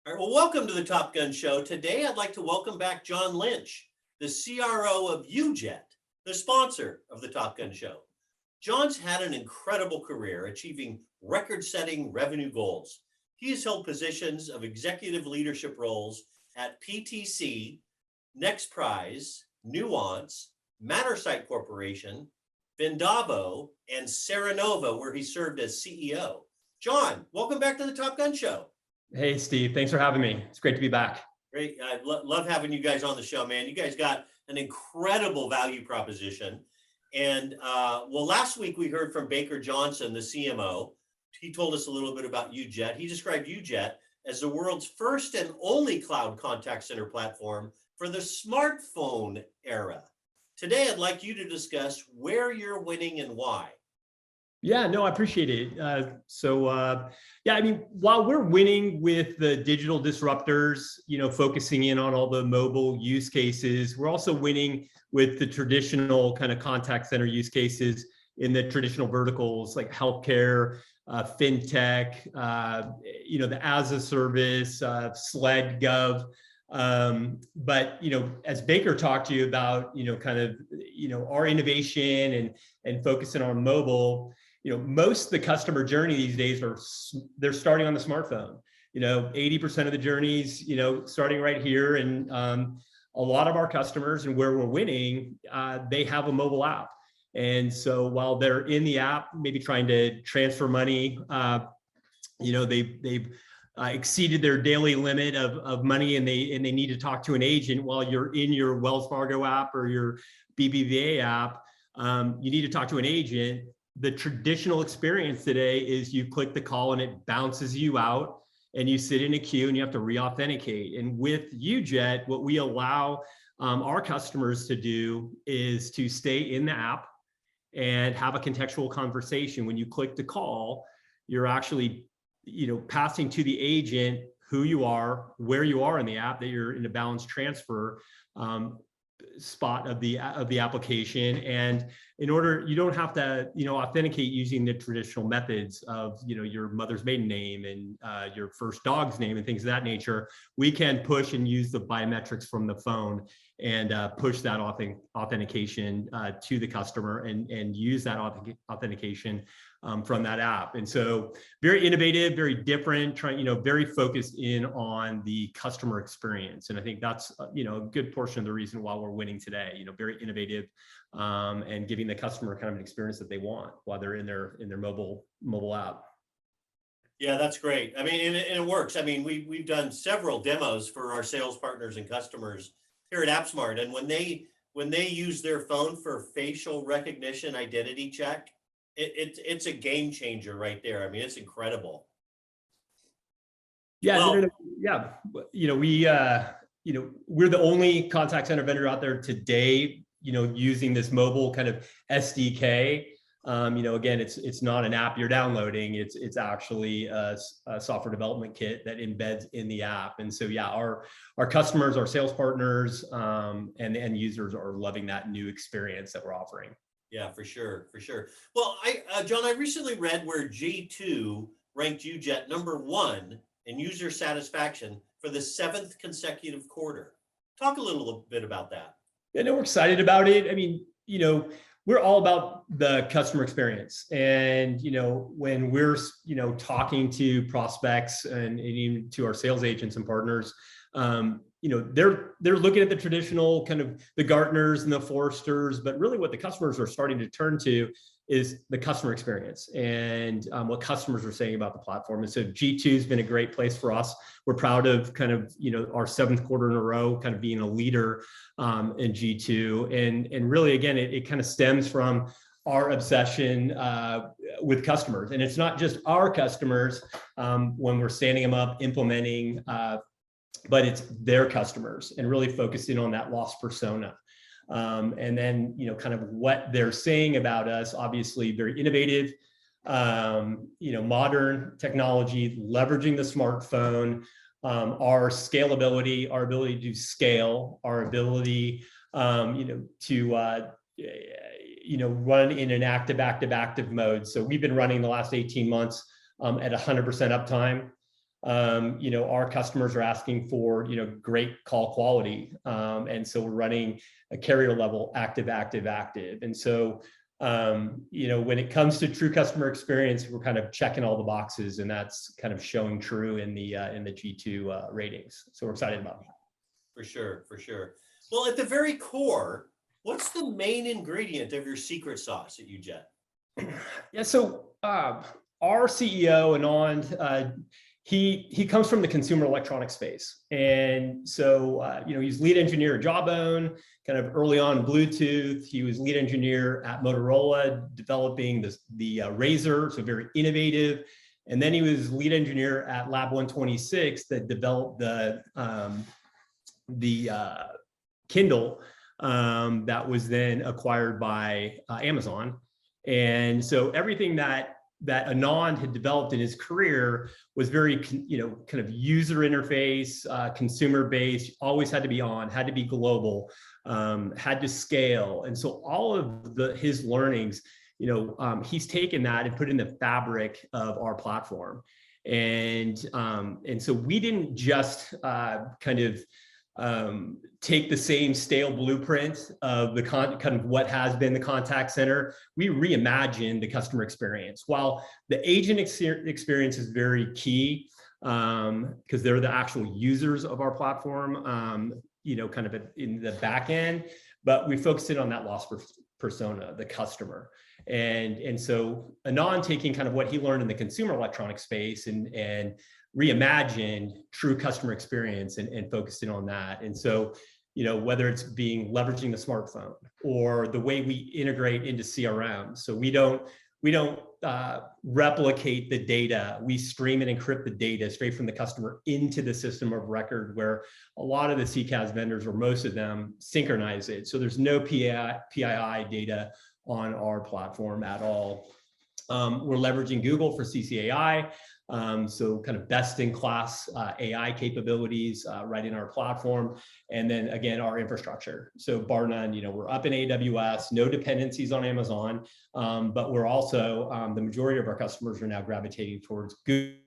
All right, well, welcome to the Top Gun Show. Today, I'd like to welcome back John Lynch, the CRO of UJET, the sponsor of the Top Gun Show. John's had an incredible career, achieving record-setting revenue goals. He has held positions of executive leadership roles at PTC, Next Prize, Nuance, Mattersight Corporation, Vendavo, and Serenova, where he served as CEO. John, welcome back to the Top Gun Show. Hey, Steve, thanks for having me. It's great to be back. Great. I love having you guys on the show, man. You guys got an incredible value proposition. And last week we heard from Baker Johnson, the CMO. He told us a little bit about UJET. He described UJET as the world's first and only cloud contact center platform for the smartphone era. Today, I'd like you to discuss where you're winning and why. Yeah, no, I appreciate it. I mean, while we're winning with the digital disruptors, focusing in on all the mobile use cases, we're also winning with the traditional kind of contact center use cases in the traditional verticals like healthcare, fintech, the as a service, SLED, Gov. But as Baker talked to you about, our innovation and focusing on mobile. Most of the customer journey these days they're starting on the smartphone. 80% of the journeys, starting right here, and a lot of our customers and where we're winning, they have a mobile app. And so while they're in the app, maybe trying to transfer money, they've exceeded their daily limit of money, and they need to talk to an agent while you're in your Wells Fargo app or your BBVA app. You need to talk to an agent. The traditional experience today is you click the call and it bounces you out and you sit in a queue and you have to re-authenticate. And with UJET, what we allow our customers to do is to stay in the app and have a contextual conversation. When you click the call, you're actually, passing to the agent who you are, where you are in the app, that you're in a balance transfer spot of the application. And in order, you don't have to authenticate using the traditional methods of your mother's maiden name and your first dog's name and things of that nature. We can push and use the biometrics from the phone and push that authentication to the customer and use that authentication from that app. And so very innovative, very different, very focused in on the customer experience. And I think that's, a good portion of the reason why we're winning today, very innovative and giving the customer kind of an experience that they want while they're in their mobile app. Yeah, that's great. I mean, and it works. I mean, we've done several demos for our sales partners and customers here at AppSmart. And when they use their phone for facial recognition identity check, it's a game changer right there. I mean, it's incredible. Yeah, we're the only contact center vendor out there today, using this mobile kind of SDK. Again, it's not an app you're downloading. It's actually a software development kit that embeds in the app. And so, yeah, our customers, our sales partners, and the end users are loving that new experience that we're offering. Yeah, for sure. Well, John, I recently read where G2 ranked UJET #1 in user satisfaction for the 7th consecutive quarter. Talk a little bit about that. Yeah, no, we're excited about it. I mean, we're all about the customer experience. And, when we're, talking to prospects and even to our sales agents and partners, they're looking at the traditional kind of the Gartners and the Forresters, but really what the customers are starting to turn to is the customer experience and what customers are saying about the platform. And so G2 has been a great place for us. We're proud of kind of, our 7th quarter in a row, kind of being a leader in G2. And really, again, it kind of stems from our obsession with customers. And it's not just our customers when we're standing them up, implementing, but it's their customers and really focusing on that lost persona. And then, kind of what they're saying about us, obviously very innovative, modern technology, leveraging the smartphone, our scalability, our ability to scale, our ability, to run in an active mode. So we've been running the last 18 months at 100% uptime. our customers are asking for, great call quality. And so we're running a carrier level active. And so, when it comes to true customer experience, we're kind of checking all the boxes, and that's kind of showing true in the G2 ratings. So we're excited about that. For sure, for sure. Well, at the very core, what's the main ingredient of your secret sauce at UJET? Yeah, so our CEO, Anand, he comes from the consumer electronics space. And so, he's lead engineer at Jawbone, kind of early on Bluetooth. He was lead engineer at Motorola, developing the Razr, so very innovative. And then he was lead engineer at Lab 126 that developed the Kindle that was then acquired by Amazon. And so everything that Anand had developed in his career was very, kind of user interface, consumer based, always had to be on, had to be global, had to scale. And so all of his learnings, he's taken that and put in the fabric of our platform. And so we didn't just kind of take the same stale blueprint of the kind of what has been the contact center. We reimagined the customer experience. While the agent experience is very key, because they're the actual users of our platform, kind of in the back end, but we focused in on that lost persona, the customer. And so Anand taking kind of what he learned in the consumer electronics space and reimagined true customer experience and focused in on that. And so, whether it's leveraging the smartphone or the way we integrate into CRM. So we don't replicate the data. We stream and encrypt the data straight from the customer into the system of record, where a lot of the CCaaS vendors, or most of them, synchronize it. So there's no PII data on our platform at all. We're leveraging Google for CCAI. So kind of best in class AI capabilities right in our platform. And then again, our infrastructure. So bar none, we're up in AWS, no dependencies on Amazon, but we're also, the majority of our customers are now gravitating towards Google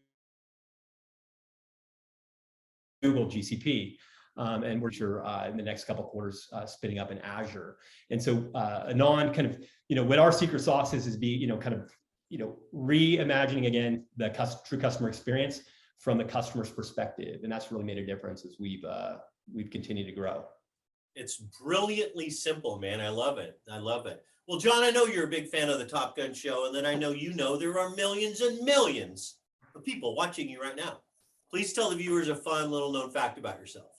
GCP. And we're sure in the next couple of quarters spinning up in Azure. And so Anand kind of, what our secret sauce is kind of, reimagining again the true customer experience from the customer's perspective, and that's really made a difference as we've continued to grow. It's brilliantly simple, man. I love it. I love it. Well, John, I know you're a big fan of the Top Gun Show, and then I know there are millions and millions of people watching you right now. Please tell the viewers a fun little known fact about yourself.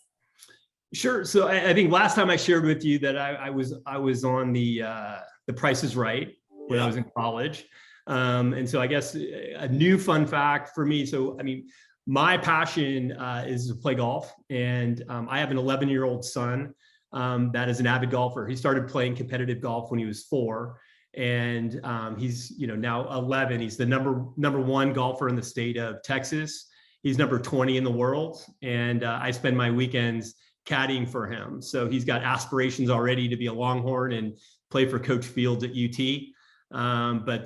Sure. So I think last time I shared with you that I was on the Price is Right when I was in college. And so I guess a new fun fact for me. So, my passion is to play golf, and I have an 11-year-old son that is an avid golfer. He started playing competitive golf when he was 4, and he's now 11. He's the number 1 golfer in the state of Texas. He's number 20 in the world, and I spend my weekends caddying for him. So he's got aspirations already to be a Longhorn and play for Coach Fields at UT. But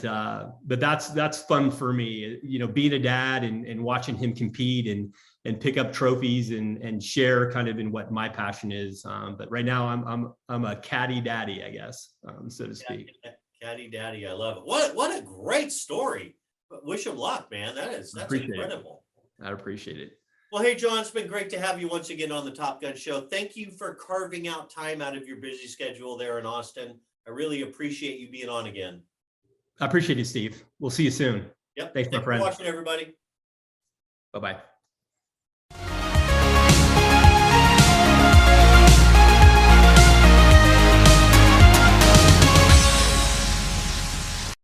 that's fun for me, being a dad and watching him compete and pick up trophies and share kind of in what my passion is. But right now I'm a caddy daddy, I guess, so to speak. Caddy daddy. I love it. What a great story. Wish him luck, man. That's incredible. I appreciate it. Well, hey, John, it's been great to have you once again on the Top Gun Show. Thank you for carving out time out of your busy schedule there in Austin. I really appreciate you being on again. I appreciate it, Steve. We'll see you soon. Yep. Thanks, my friend. Thanks for watching, everybody. Bye-bye.